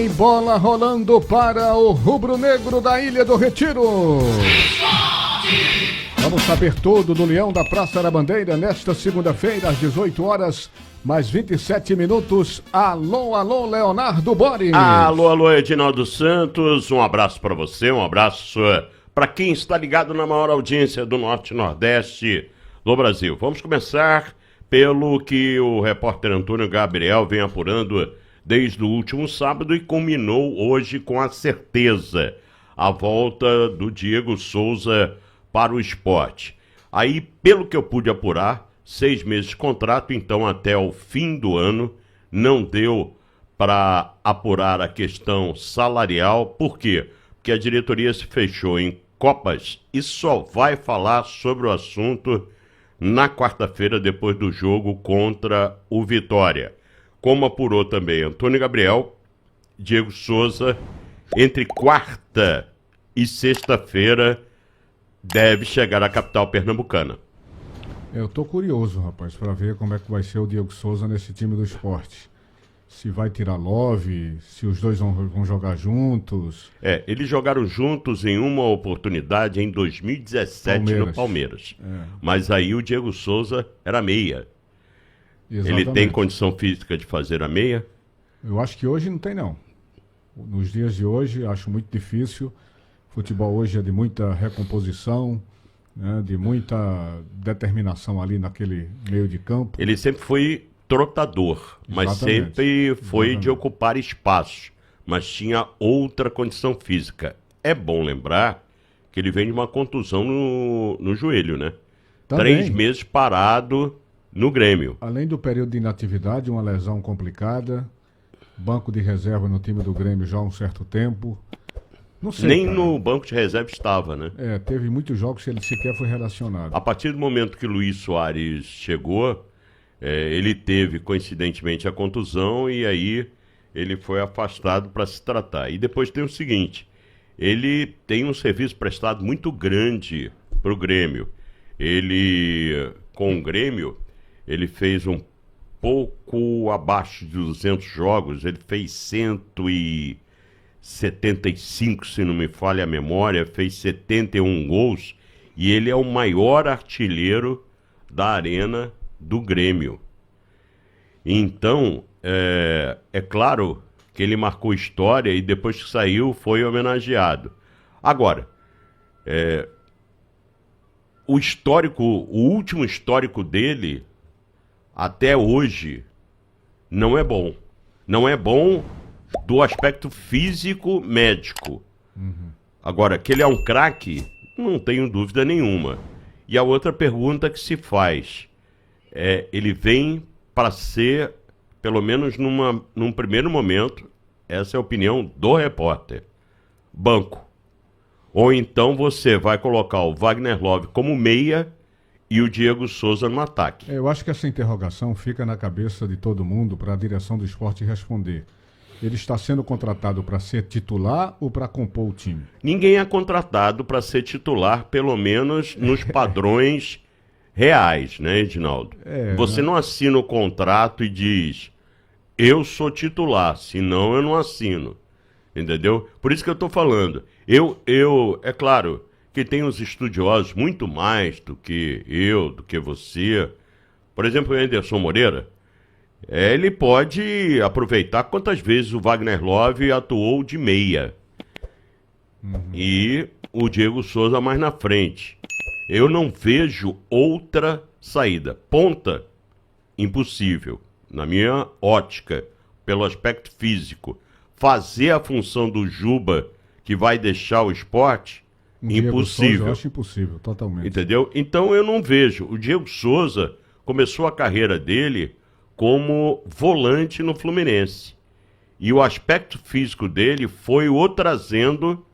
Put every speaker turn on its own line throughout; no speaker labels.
Tem bola rolando para o rubro-negro da Ilha do Retiro. Vamos saber tudo do Leão da Praça da Bandeira nesta segunda-feira, às 18 horas, mais 27 minutos. Alô, alô, Leonardo Boris.
Alô, alô, Edinaldo Santos. Um abraço para você, um abraço para quem está ligado na maior audiência do Norte e Nordeste do Brasil. Vamos começar pelo que o repórter Antônio Gabriel vem apurando desde o último sábado e culminou hoje com a certeza, a volta do Diego Souza para o esporte. Aí, pelo que eu pude apurar, 6 meses de contrato, então até o fim do ano, não deu para apurar a questão salarial. Por quê? Porque a diretoria se fechou em Copas e só vai falar sobre o assunto na quarta-feira, depois do jogo contra o Vitória. Como apurou também Antônio Gabriel, Diego Souza, entre quarta e sexta-feira, deve chegar à capital pernambucana.
Eu tô curioso, rapaz, para ver como é que vai ser o Diego Souza nesse time do esporte. Se vai tirar Love, se os dois vão jogar juntos.
Eles jogaram juntos em uma oportunidade em 2017 no Palmeiras. Mas aí o Diego Souza era meia. Exatamente. Ele tem condição física de fazer a meia?
Eu acho que hoje não tem, não. Nos dias de hoje, acho muito difícil. Futebol hoje é de muita recomposição, né, de muita determinação ali naquele meio de campo.
Ele sempre foi trotador, mas sempre foi de ocupar espaço, mas tinha outra condição física. É bom lembrar que ele vem de uma contusão no joelho, né? Também. 3 meses parado no Grêmio.
Além do período de inatividade, uma lesão complicada, banco de reserva no time do Grêmio já há um certo tempo. Não sei,
nem no banco de reserva estava, né?
Teve muitos jogos que ele sequer foi relacionado.
A partir do momento que Luiz Soares chegou, ele teve, coincidentemente, a contusão e aí ele foi afastado para se tratar. E depois tem o seguinte, ele tem um serviço prestado muito grande para o Grêmio. Com o Grêmio, ele fez um pouco abaixo de 200 jogos, ele fez 175, se não me falha a memória, fez 71 gols e ele é o maior artilheiro da arena do Grêmio. Então, é claro que ele marcou história e depois que saiu foi homenageado. Agora, o último histórico dele até hoje não é bom. Não é bom do aspecto físico médico. Agora, que ele é um craque, não tenho dúvida nenhuma. E a outra pergunta que se faz ele vem para ser, pelo menos num primeiro momento, essa é a opinião do repórter, banco. Ou então você vai colocar o Wagner Love como meia e o Diego Souza no ataque.
Eu acho que essa interrogação fica na cabeça de todo mundo para a direção do esporte responder. Ele está sendo contratado para ser titular ou para compor o time?
Ninguém é contratado para ser titular, pelo menos nos padrões reais, né, Edinaldo? Você não assina o contrato e diz, eu sou titular, senão eu não assino. Entendeu? Por isso que eu estou falando. É claro que tem os estudiosos muito mais do que eu, do que você. Por exemplo, o Anderson Moreira, ele pode aproveitar quantas vezes o Wagner Love atuou de meia. E o Diego Souza mais na frente. Eu não vejo outra saída. Ponta, impossível. Na minha ótica, pelo aspecto físico. Fazer a função do Juba, que vai deixar o esporte, impossível.
Eu acho impossível, totalmente.
Entendeu? Então eu não vejo. O Diego Souza começou a carreira dele como volante no Fluminense. E o aspecto físico dele foi o trazendo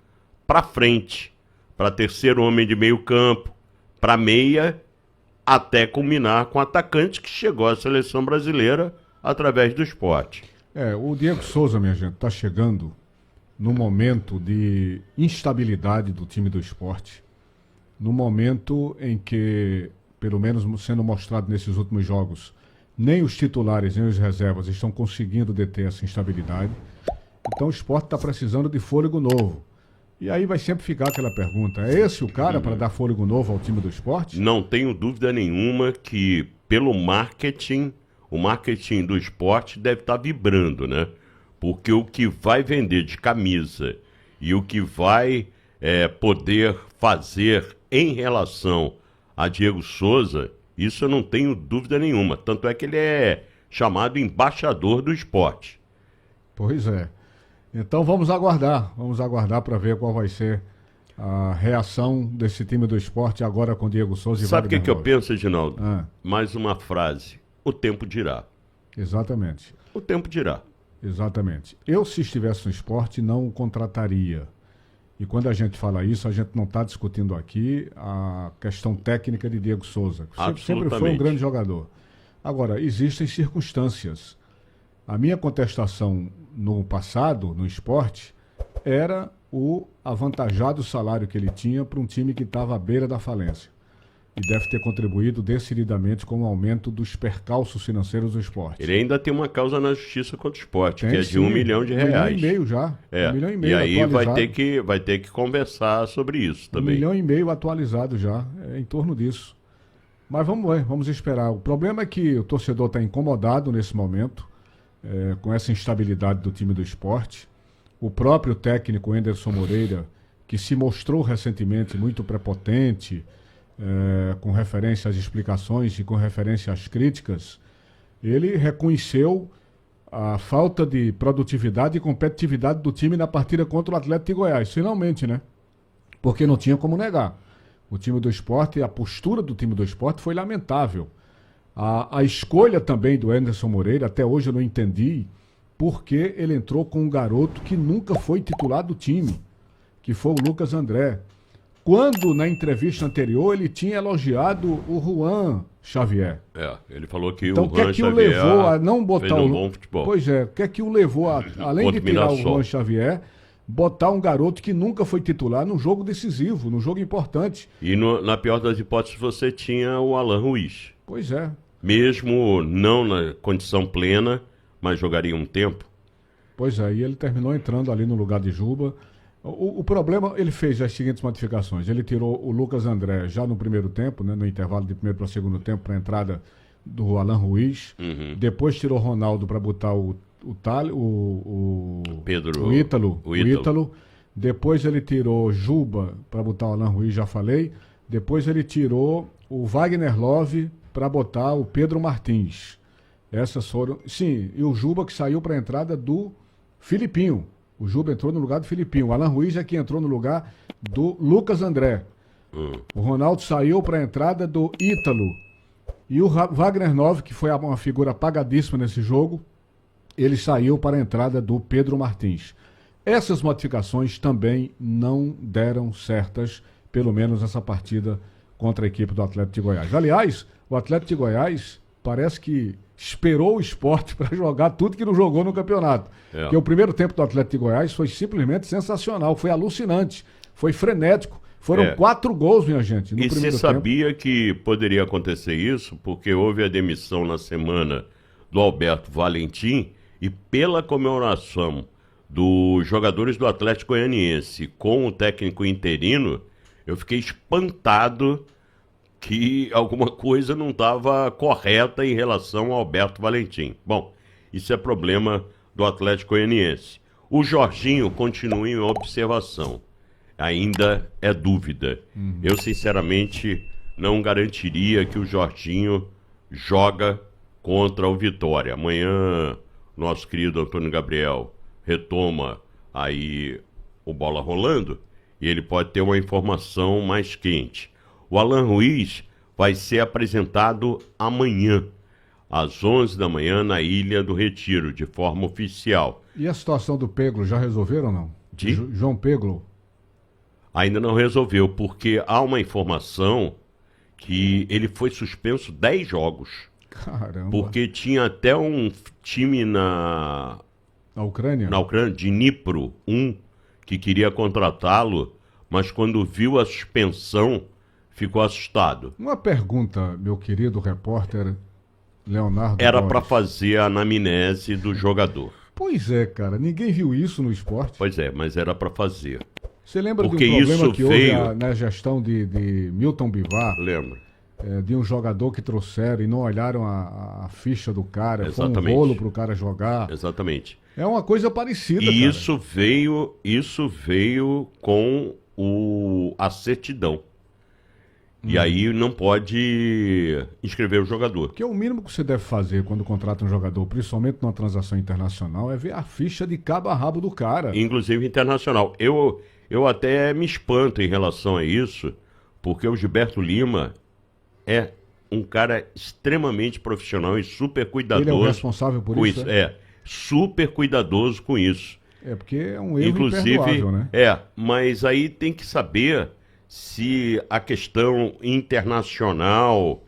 para frente, para terceiro homem de meio campo, para meia, até culminar com o atacante que chegou à seleção brasileira através do esporte.
O Diego Souza, minha gente, está chegando no momento de instabilidade do time do esporte, no momento em que, pelo menos sendo mostrado nesses últimos jogos, nem os titulares nem os reservas estão conseguindo deter essa instabilidade. Então o Sport está precisando de fôlego novo. E aí vai sempre ficar aquela pergunta, é esse o cara para dar fôlego novo ao time do Sport?
Não tenho dúvida nenhuma que pelo marketing, o marketing do esporte deve estar vibrando, né? Porque o que vai vender de camisa e o que vai poder fazer em relação a Diego Souza, isso eu não tenho dúvida nenhuma. Tanto é que ele é chamado embaixador do esporte.
Pois é. Então vamos aguardar para ver qual vai ser a reação desse time do Sport agora com Diego Souza e
Sabe o
Wagner
que eu
Love.
penso, Edinaldo? Mais uma frase. O tempo dirá.
Exatamente.
O tempo dirá.
Exatamente. Eu, se estivesse no Sport, não o contrataria. E quando a gente fala isso, a gente não está discutindo aqui a questão técnica de Diego Souza. Sempre foi um grande jogador. Agora, existem circunstâncias. A minha contestação no passado, no esporte, era o avantajado salário que ele tinha para um time que estava à beira da falência. E deve ter contribuído decididamente com o aumento dos percalços financeiros do esporte.
Ele ainda tem uma causa na justiça contra o esporte,
Tem,
que é de R$ 1 milhão.
R$ 1,5 milhão já. R$ 1,5 milhão
e aí
atualizado.
vai ter que conversar sobre isso também.
R$ 1,5 milhão atualizado já, em torno disso. Mas vamos ver, vamos esperar. O problema é que o torcedor está incomodado nesse momento, com essa instabilidade do time do esporte. O próprio técnico Anderson Moreira, que se mostrou recentemente muito prepotente, com referência às explicações e com referência às críticas, ele reconheceu a falta de produtividade e competitividade do time na partida contra o Atlético de Goiás, finalmente, né? Porque não tinha como negar. O time do Sport, a postura do time do Sport foi lamentável. A escolha também do Anderson Moreira, até hoje eu não entendi porque ele entrou com um garoto que nunca foi titular do time, que foi o Lucas André. Quando, na entrevista anterior, ele tinha elogiado o Juan Xavier.
Ele falou que
então,
o Juan
que o
Xavier
levou a não botar
fez um bom futebol.
Pois é, o que é que o levou a, além de tirar o Juan Xavier, botar um garoto que nunca foi titular num jogo decisivo, num jogo importante.
E na pior das hipóteses, você tinha o Alan Ruiz.
Pois é.
Mesmo não na condição plena, mas jogaria um tempo.
Pois é, e ele terminou entrando ali no lugar de Juba. O problema, ele fez as seguintes modificações. Ele tirou o Lucas André já no primeiro tempo, né, no intervalo de primeiro para segundo tempo, para a entrada do Alan Ruiz. Depois tirou o Ronaldo para botar o Ítalo. Depois ele tirou Juba para botar o Alan Ruiz, já falei. Depois ele tirou o Wagner Love para botar o Pedro Martins. Essas foram... Sim, e o Juba que saiu para a entrada do Filipinho. O Juba entrou no lugar do Filipinho. O Alan Ruiz é que entrou no lugar do Lucas André. O Ronaldo saiu para a entrada do Ítalo. E o Wagner Love, que foi uma figura apagadíssima nesse jogo, ele saiu para a entrada do Pedro Martins. Essas modificações também não deram certas, pelo menos nessa partida contra a equipe do Atlético de Goiás. Aliás, o Atlético de Goiás parece que esperou o Sport para jogar tudo que não jogou no campeonato. Porque o primeiro tempo do Atlético de Goiás foi simplesmente sensacional, foi alucinante, foi frenético. Foram 4 gols, minha gente, no primeiro tempo. E você
sabia que poderia acontecer isso? Porque houve a demissão na semana do Alberto Valentim e pela comemoração dos jogadores do Atlético Goianiense com o técnico interino, eu fiquei espantado que alguma coisa não estava correta em relação ao Alberto Valentim. Bom, isso é problema do Atlético Goianiense. O Jorginho continua em observação. Ainda é dúvida. Eu, sinceramente, não garantiria que o Jorginho joga contra o Vitória. Amanhã, nosso querido Antônio Gabriel retoma aí o bola rolando e ele pode ter uma informação mais quente. O Alan Ruiz vai ser apresentado amanhã, às 11 da manhã, na Ilha do Retiro, de forma oficial.
E a situação do Peglo, já resolveram ou não? João Peglo?
Ainda não resolveu, porque há uma informação que ele foi suspenso 10 jogos.
Caramba.
Porque tinha até um time na
Ucrânia?
Na Ucrânia, de Dnipro 1, que queria contratá-lo, mas quando viu a suspensão, ficou assustado.
Uma pergunta, meu querido repórter Leonardo.
Era para fazer a anamnese do jogador.
Pois é, cara, ninguém viu isso no esporte.
Pois é, mas era para fazer.
Você lembra
Porque
de um problema
isso
que houve
veio-
na gestão de Milton Bivar,
Lembra?
de um jogador que trouxeram e não olharam a ficha do cara, foi um
Exatamente.
rolo pro cara jogar.
Exatamente.
É uma coisa parecida,
E
cara.
isso veio com a certidão. E aí não pode inscrever o jogador.
Porque o mínimo que você deve fazer quando contrata um jogador, principalmente numa transação internacional, é ver a ficha de cabo a rabo do cara.
Inclusive internacional. Eu até me espanto em relação a isso, porque o Gilberto Lima é um cara extremamente profissional e super cuidadoso.
Ele é o responsável por
com
isso,
super cuidadoso com isso.
É porque é um erro imperdoável, né?
Mas aí tem que saber se a questão internacional,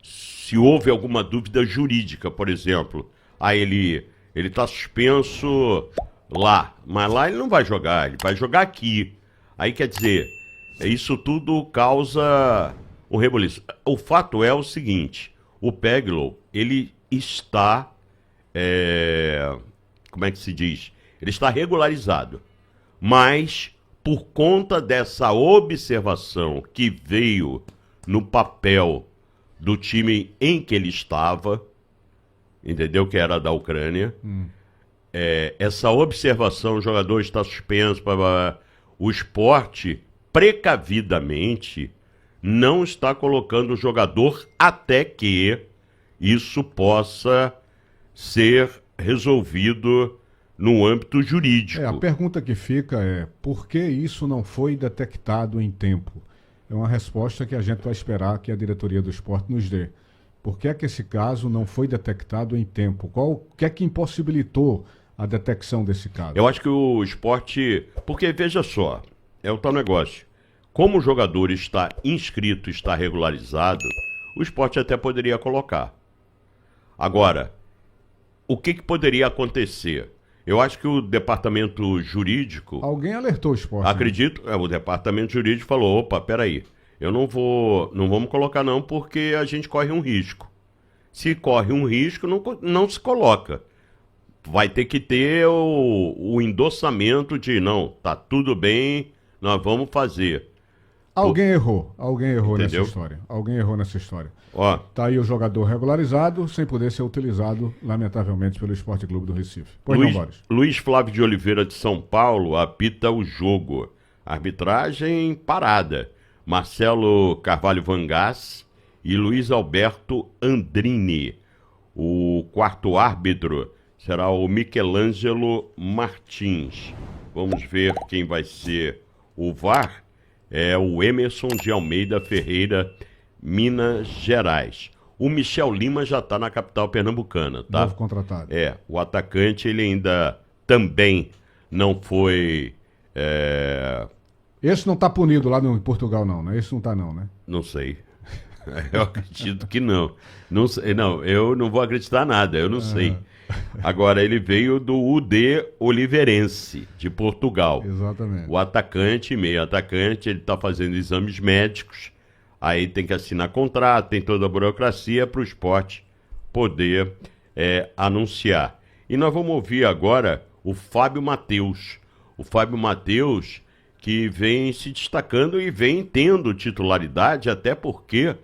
se houve alguma dúvida jurídica, por exemplo. Aí ele está suspenso lá, mas lá ele não vai jogar, ele vai jogar aqui. Aí quer dizer, isso tudo causa um rebuliço. O fato é o seguinte, o Peglow, ele está, como é que se diz? Ele está regularizado, mas por conta dessa observação que veio no papel do time em que ele estava, entendeu? Que era da Ucrânia. Essa observação, o jogador está suspenso, o esporte, precavidamente, não está colocando o jogador até que isso possa ser resolvido no âmbito jurídico.
A pergunta que fica é: por que isso não foi detectado em tempo? É uma resposta que a gente vai esperar que a diretoria do esporte nos dê. Por que é que esse caso não foi detectado em tempo? O que é que impossibilitou a detecção desse caso?
Eu acho que o esporte... Porque, veja só, é o tal negócio. Como o jogador está inscrito, está regularizado, o esporte até poderia colocar. Agora, o que poderia acontecer? Eu acho que o departamento jurídico...
Alguém alertou o esporte.
Acredito, o departamento jurídico falou, opa, peraí, não vamos colocar não, porque a gente corre um risco. Se corre um risco, não se coloca. Vai ter que ter o endossamento de, não, tá tudo bem, nós vamos fazer.
Alguém errou nessa
Entendeu?
história. Alguém errou nessa história.
Ó,
Tá aí o jogador regularizado, sem poder ser utilizado, lamentavelmente, pelo Esporte Clube do Recife. Pois não, Boris?
Luiz Flávio de Oliveira de São Paulo apita o jogo. Arbitragem parada. Marcelo Carvalho Vangás e Luiz Alberto Andrini. O quarto árbitro será o Michelangelo Martins. Vamos ver quem vai ser o VAR. É o Emerson de Almeida Ferreira, Minas Gerais. O Michel Lima já está na capital pernambucana, tá?
Novo contratado.
O atacante ele ainda também não foi...
Esse não tá punido lá em Portugal, não, né? Esse não tá, não, né?
Não sei. Eu acredito que não. Não sei, não, eu não vou acreditar nada, eu não sei. Agora, ele veio do UD Oliveirense, de Portugal.
Exatamente.
O atacante, meio atacante, ele está fazendo exames médicos, aí tem que assinar contrato, tem toda a burocracia para o esporte poder anunciar. E nós vamos ouvir agora o Fábio Matheus. O Fábio Matheus, que vem se destacando e vem tendo titularidade, até porque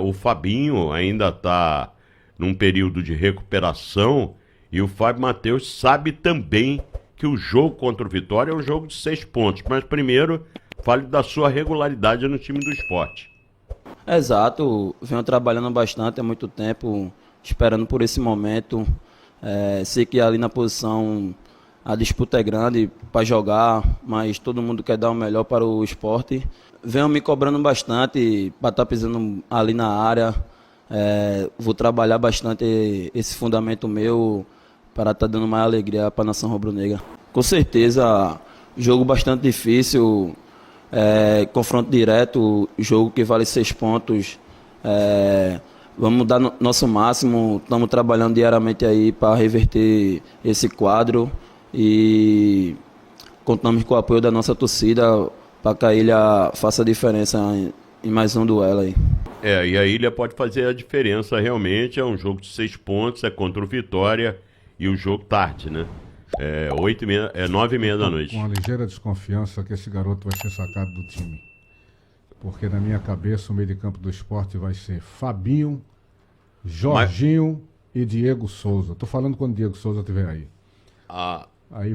o Fabinho ainda está num período de recuperação, e o Fábio Matheus sabe também que o jogo contra o Vitória é um jogo de 6 pontos. Mas primeiro, fale da sua regularidade no time do esporte.
Exato, venho trabalhando bastante há muito tempo, esperando por esse momento. Sei que ali na posição a disputa é grande para jogar, mas todo mundo quer dar o melhor para o esporte. Venho me cobrando bastante para estar pisando ali na área. Vou trabalhar bastante esse fundamento meu para estar dando mais alegria para a nação rubro-negra. Com certeza, jogo bastante difícil, confronto direto, jogo que vale 6 pontos. Vamos dar nosso máximo, estamos trabalhando diariamente aí para reverter esse quadro e contamos com o apoio da nossa torcida para que a Ilha faça a diferença em mais um duelo aí.
E a Ilha pode fazer a diferença realmente, é um jogo de 6 pontos, é contra o Vitória, E o jogo tarde, né? 9h30 da noite.
Com uma ligeira desconfiança que esse garoto vai ser sacado do time. Porque na minha cabeça o meio de campo do Sport vai ser Fabinho, Jorginho e Diego Souza. Tô falando quando o Diego Souza estiver aí. Aí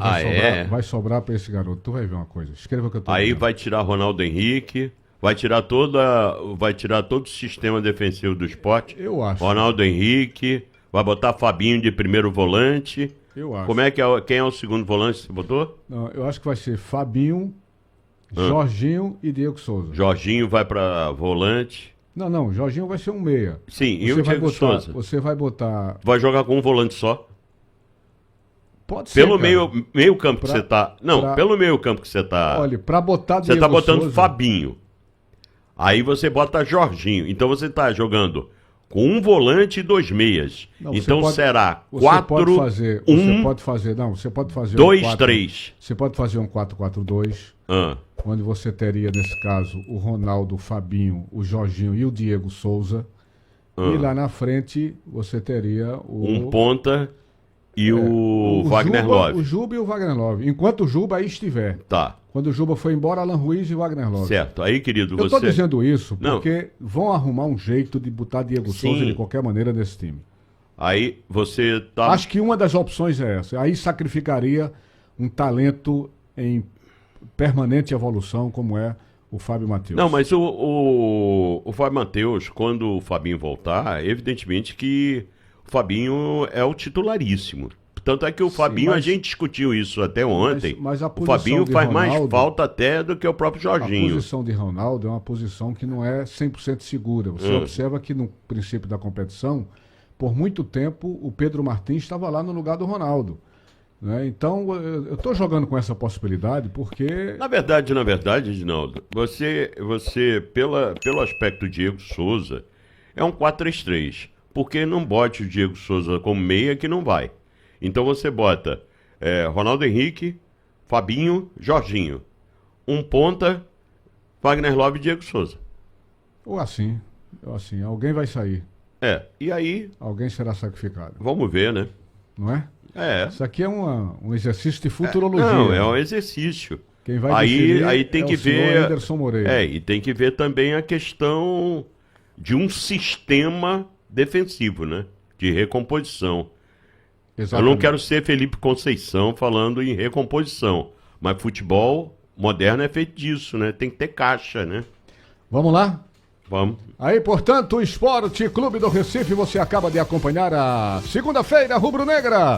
vai sobrar para esse garoto. Tu vai ver uma coisa. Escreva o que eu tô
Aí
dizendo.
vai tirar Ronaldo Henrique, vai tirar todo o sistema defensivo do Sport.
Eu acho.
Ronaldo Henrique, vai botar Fabinho de primeiro volante.
Eu acho.
Como é que quem é o segundo volante que você botou?
Não, eu acho que vai ser Fabinho, Jorginho e Diego Souza.
Jorginho vai para volante.
Não, Jorginho vai ser um meia.
Sim, e o Diego Souza?
Você vai botar...
Vai jogar com um volante só?
Pode ser,
Pelo
cara.
meio campo que você tá... Não, pelo meio campo que você tá...
Olha, pra botar
Você
Diego
tá botando
Souza,
Fabinho. Aí você bota Jorginho. Então você tá jogando com um volante e 2 meias.
Não,
Então será
você
4,
pode fazer,
1,
você pode fazer
2, 3.
Você pode fazer um 4-4-2, onde você teria, nesse caso, o Ronaldo, o Fabinho, o Jorginho e o Diego Souza. E lá na frente você teria
Um ponta e o Wagner Love.
O Juba e o Wagner Love. Enquanto o Juba aí estiver.
Tá,
Quando o Juba foi embora, Alan Ruiz e Wagner Love.
certo. Aí, querido,
Eu
você...
tô dizendo isso
Não.
porque vão arrumar um jeito de botar Diego
Sim.
Souza de qualquer maneira nesse time.
Aí você tá...
Acho que uma das opções é essa. Aí sacrificaria um talento em permanente evolução, como é o Fábio Matheus.
Não, mas o Fábio Matheus, quando o Fabinho voltar, evidentemente que o Fabinho é o titularíssimo. Tanto é que o Fabinho,
mas-
a gente discutiu isso até ontem,
mas a
o
posição
Fabinho
de
faz mais
Ronaldo-
falta até do que o próprio
A
Jorginho.
posição de Ronaldo é uma posição que não é 100% segura. Você observa que no princípio da competição, por muito tempo, o Pedro Martins estava lá no lugar do Ronaldo. Né? Então, eu estou jogando com essa possibilidade porque...
Na verdade, Edinaldo, você pelo aspecto Diego Souza, é um 4-3-3. Porque não bote o Diego Souza como meia que não vai. Então você bota Ronaldo Henrique, Fabinho, Jorginho. Um ponta, Wagner Love e Diego Souza.
Ou assim, alguém vai sair.
E aí,
Alguém será sacrificado.
vamos ver, né?
Não é?
É.
Isso aqui é um exercício de futurologia.
Não, é um exercício.
Quem vai decidir
Aí tem
é
que
o senhor
ver.
Anderson Moreira.
E tem que ver também a questão de um sistema defensivo, né? De recomposição. Eu
Exatamente.
não quero ser Felipe Conceição falando em recomposição, mas futebol moderno é feito disso, né? Tem que ter caixa, né?
Vamos lá?
Vamos.
Aí, portanto, o Esporte Clube do Recife, você acaba de acompanhar a segunda-feira rubro-negra.